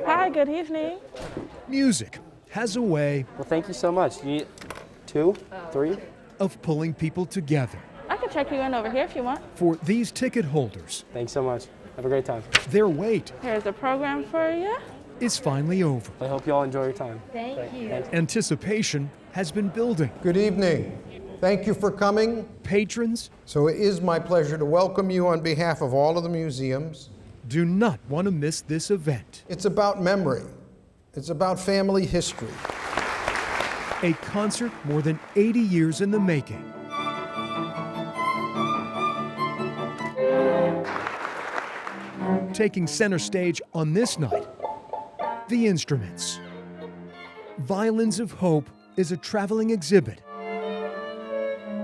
Hi, good evening. Music has a way Well, thank you so much. You need 2, 3? of pulling people together. I can check you in over here if you want. For these ticket holders, Thanks so much. Have a great time. their wait Here's a program for you. is finally over. I hope you all enjoy your time. Thank you. Anticipation has been building. Good evening. Thank you for coming. Patrons So it is my pleasure to welcome you on behalf of all of the museums. do not want to miss this event. It's about memory. It's about family history. A concert more than 80 years in the making. Taking center stage on this night, the instruments. Violins of Hope is a traveling exhibit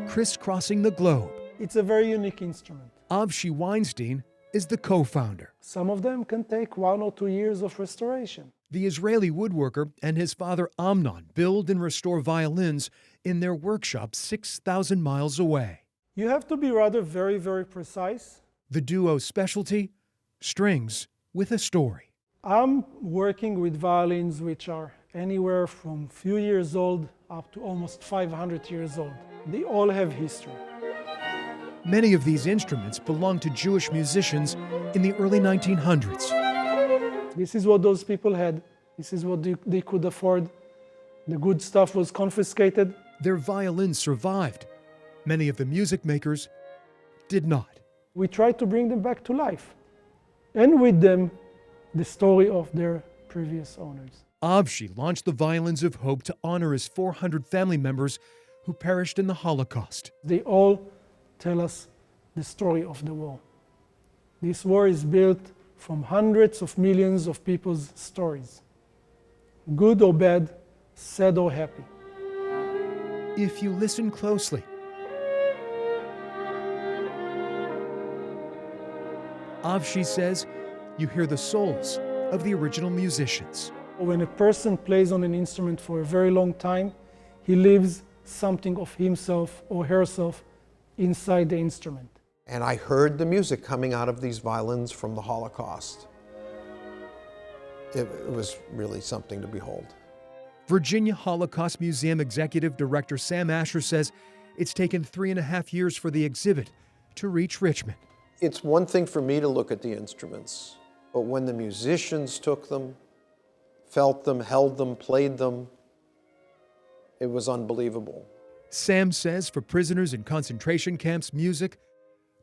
crisscrossing the globe. It's a very unique instrument. Avshi Weinstein is the co-founder. Some of them can take 1 or 2 years of restoration. The Israeli woodworker and his father Amnon build and restore violins in their workshop 6,000 miles away. You have to be rather very, very precise. The duo's specialty? Strings with a story. I'm working with violins which are anywhere from few years old up to almost 500 years old. They all have history. Many of these instruments belonged to Jewish musicians in the early 1900s. This is what those people had. This is what they could afford. The good stuff was confiscated. Their violins survived. Many of the music makers did not. We tried to bring them back to life. And with them, the story of their previous owners. Avshi launched the Violins of Hope to honor his 400 family members who perished in the Holocaust. They all tell us the story of the war. This war is built from hundreds of millions of people's stories, good or bad, sad or happy. If you listen closely, Avshi says you hear the souls of the original musicians. When a person plays on an instrument for a very long time, he leaves something of himself or herself inside the instrument. And I heard the music coming out of these violins from the Holocaust. It was really something to behold. Virginia Holocaust Museum Executive Director Sam Asher says it's taken 3.5 years for the exhibit to reach Richmond. It's one thing for me to look at the instruments, but when the musicians took them, felt them, held them, played them, it was unbelievable. Sam says for prisoners in concentration camps, music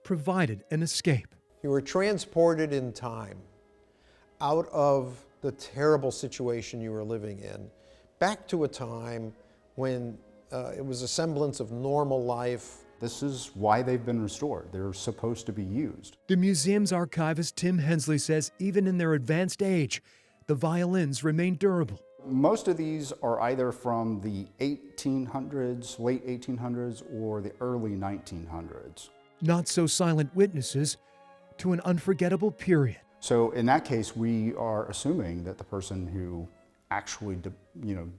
provided an escape. You were transported in time out of the terrible situation you were living in, back to a time when it was a semblance of normal life. This is why they've been restored. They're supposed to be used. The museum's archivist Tim Hensley says even in their advanced age, the violins remain durable. Most of these are either from the 1800s, late 1800s, or the early 1900s. Not so silent witnesses to an unforgettable period. So in that case, we are assuming that the person who actually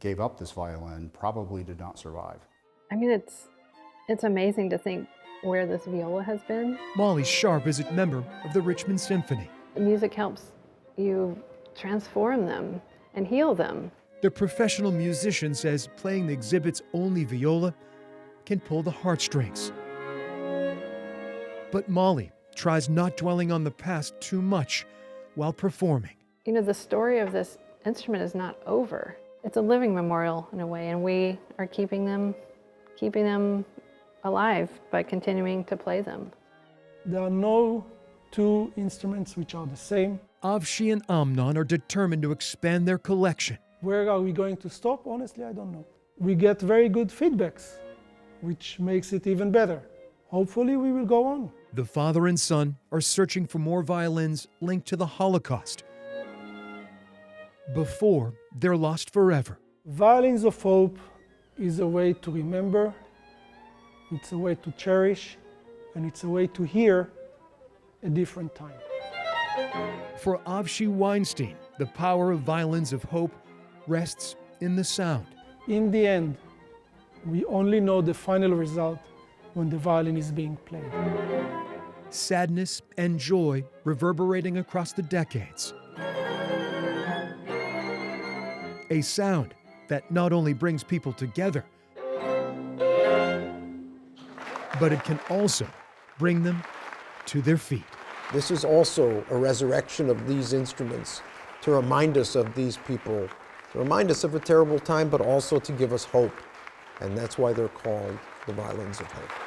gave up this violin probably did not survive. I mean, it's amazing to think where this viola has been. Molly Sharp is a member of the Richmond Symphony. The music helps you transform them and heal them. The professional musician says playing the exhibit's only viola can pull the heartstrings. But Molly tries not dwelling on the past too much while performing. You know, the story of this instrument is not over. It's a living memorial in a way, and we are keeping them alive by continuing to play them. There are no two instruments which are the same. Avshi and Amnon are determined to expand their collection. Where are we going to stop? Honestly, I don't know. We get very good feedbacks, which makes it even better. Hopefully we will go on. The father and son are searching for more violins linked to the Holocaust before they're lost forever. Violins of Hope is a way to remember, it's a way to cherish, and it's a way to hear a different time. For Avshi Weinstein, the power of Violins of Hope rests in the sound. In the end, we only know the final result when the violin is being played. Sadness and joy reverberating across the decades. A sound that not only brings people together, but it can also bring them to their feet. This is also a resurrection of these instruments to remind us of these people, to remind us of a terrible time, but also to give us hope. And that's why they're called the Violins of Hope.